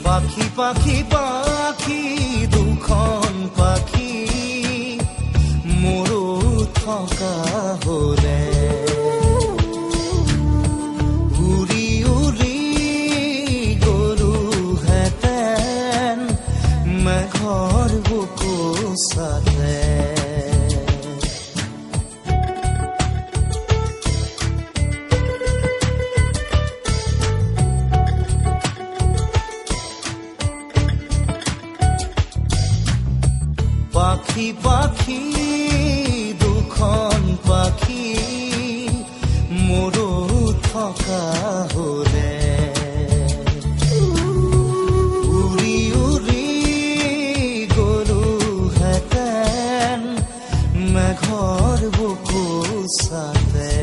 পাখি পাখি পাখি দুখন পাখি মোৰো থকা হলে উৰি উৰি গলোহেঁতেন মেঘৰ বুকু চালে পাখি পাখি দুখন পাখি মোৰো থকা হলে উৰি উৰি গলোহেঁতেন মেঘৰ বুকু চালে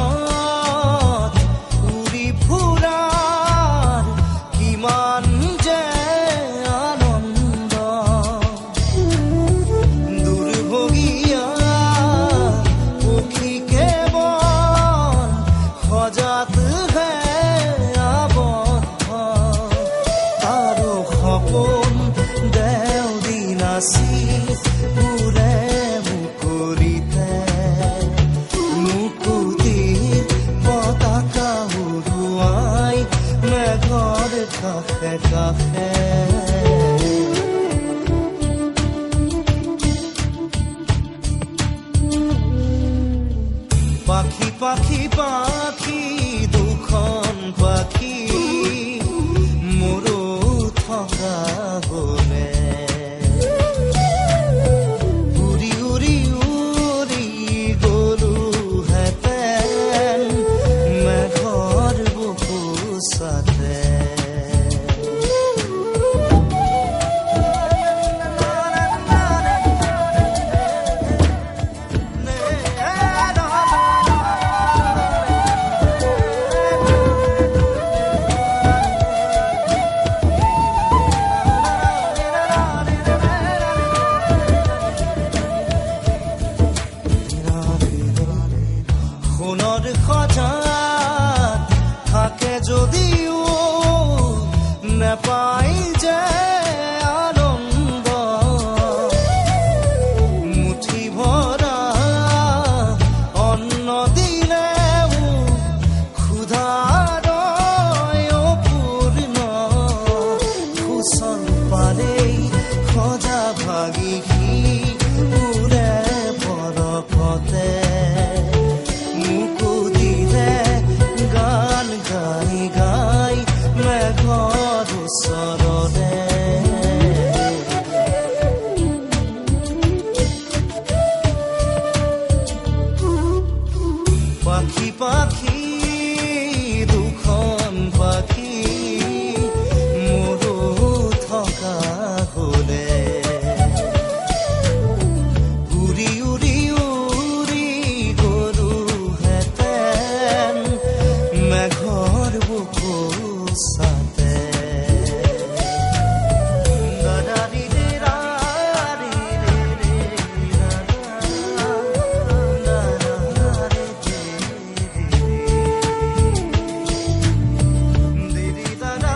আকাশখনত উৰি ফুৰাৰ কিমান যে আনন্দ দুৰ্ভগীয়া পক্ষী কেৱল সজাতহে আবদ্ধ আৰু সপোন দেওদিন আছিল উৰে মুকলিতে কাষে কাষে পাখি পাখি পাখি দুখন পাখি মোৰো থকা হলে উৰি উৰি উৰি গলোহেঁতেন মেঘৰ বুকু চালে সোণৰ সজাত থাকে যদিও নেপায় যে আনন্দ মুঠি ভৰা অন্ন দিলেও ক্ষুধাৰ অপূৰ্ণ কুশল পালেই সজা ভাগি